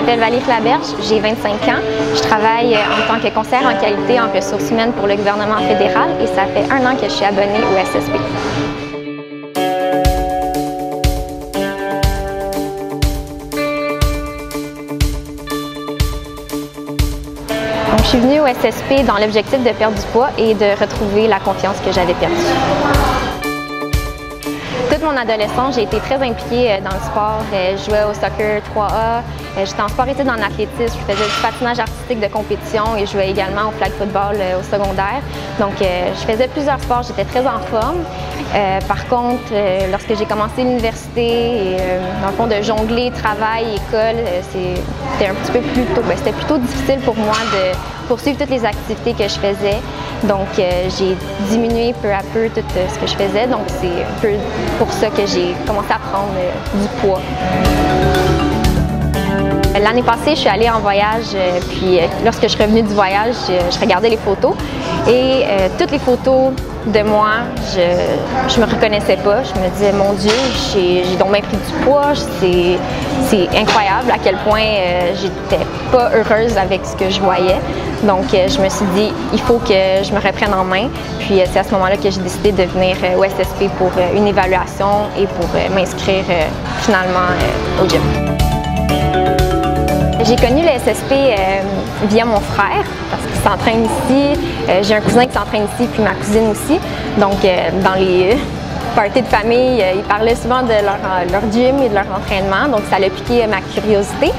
m'appelle Valérie Laberge, j'ai 25 ans. Je travaille en tant que conseillère en qualité en ressources humaines pour le gouvernement fédéral et ça fait 1 an que je suis abonnée au SSP. Donc, je suis venue au SSP dans l'objectif de perdre du poids et de retrouver la confiance que j'avais perdue. Toute mon adolescence, j'ai été très impliquée dans le sport. Je jouais au soccer 3A, j'étais en sport-études en athlétisme, je faisais du patinage artistique de compétition et je jouais également au flag football au secondaire. Donc, je faisais plusieurs sports, j'étais très en forme. Par contre, lorsque j'ai commencé l'université, dans le fond de jongler, travail, école, c'était un petit peu plus tôt. C'était plutôt difficile pour moi de poursuivre toutes les activités que je faisais. Donc, j'ai diminué peu à peu tout ce que je faisais. Donc, c'est un peu pour ça que j'ai commencé à prendre du poids. L'année passée, je suis allée en voyage, puis lorsque je suis revenue du voyage, je regardais les photos et toutes les photos de moi, je me reconnaissais pas. Je me disais, mon Dieu, j'ai donc bien pris du poids, c'est incroyable à quel point j'étais pas heureuse avec ce que je voyais. Donc, je me suis dit, il faut que je me reprenne en main. Puis, c'est à ce moment-là que j'ai décidé de venir au SSP pour une évaluation et pour m'inscrire finalement au gym. J'ai connu le SSP via mon frère, parce qu'il s'entraîne ici. J'ai un cousin qui s'entraîne ici, puis ma cousine aussi. Donc, dans les parties de famille, ils parlaient souvent de leur gym et de leur entraînement. Donc, ça a piqué ma curiosité.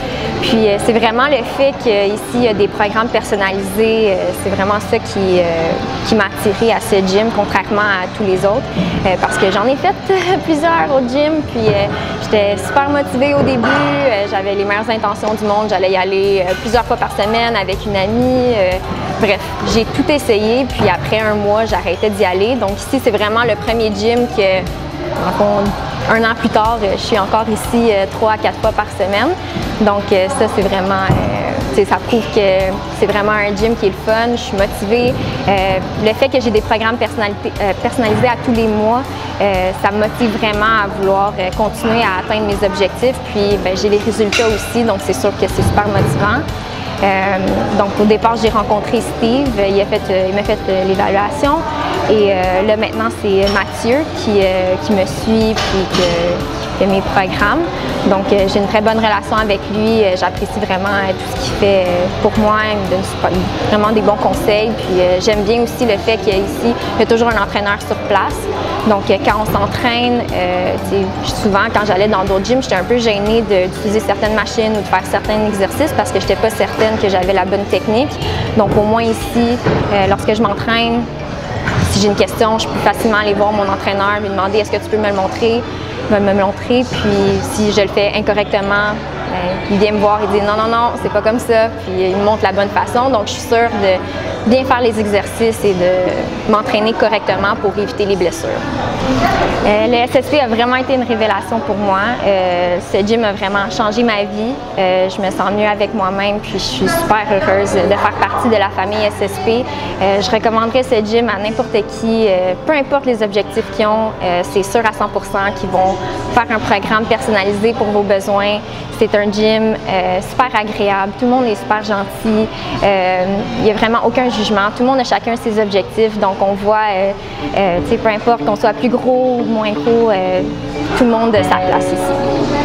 Puis, c'est vraiment le fait qu'ici, il y a des programmes personnalisés. C'est vraiment ça qui m'a attirée à ce gym, contrairement à tous les autres. Parce que j'en ai fait plusieurs au gym, puis j'étais super motivée au début. J'avais les meilleures intentions du monde. J'allais y aller plusieurs fois par semaine avec une amie. Bref, j'ai tout essayé, puis après 1 mois, j'arrêtais d'y aller. Donc ici, c'est vraiment le premier gym que, un an plus tard, je suis encore ici 3 à 4 fois par semaine. Donc ça, c'est vraiment, ça prouve que c'est vraiment un gym qui est le fun, je suis motivée. Le fait que j'ai des programmes personnalisés à tous les mois, ça me motive vraiment à vouloir continuer à atteindre mes objectifs. Puis j'ai les résultats aussi, donc c'est sûr que c'est super motivant. Donc au départ, j'ai rencontré Steve, il m'a fait l'évaluation et là maintenant c'est Mathieu qui me suit puis qui fait mes programmes. Donc j'ai une très bonne relation avec lui, j'apprécie vraiment tout ce qu'il fait pour moi, il me donne vraiment des bons conseils. Puis j'aime bien aussi le fait qu'ici, il y a toujours un entraîneur sur place. Donc quand on s'entraîne, souvent quand j'allais dans d'autres gyms, j'étais un peu gênée d'utiliser certaines machines ou de faire certains exercices parce que je n'étais pas certaine que j'avais la bonne technique. Donc au moins ici, lorsque je m'entraîne, si j'ai une question, je peux facilement aller voir mon entraîneur, lui demander est-ce que tu peux me le montrer, puis si je le fais incorrectement, il vient me voir et dit non, non, non, c'est pas comme ça, puis il me montre la bonne façon. Donc je suis sûre de bien faire les exercices et de m'entraîner correctement pour éviter les blessures. Le SSP a vraiment été une révélation pour moi. Ce gym a vraiment changé ma vie. Je me sens mieux avec moi-même, puis je suis super heureuse de faire partie de la famille SSP. Je recommanderais ce gym à n'importe qui, peu importe les objectifs qu'ils ont, c'est sûr à 100% qu'ils vont faire un programme personnalisé pour vos besoins. C'est un gym super agréable, tout le monde est super gentil, il n'y a vraiment aucun jugement, tout le monde a chacun ses objectifs, donc on voit, peu importe qu'on soit plus gros ou moins gros, tout le monde a sa place ici.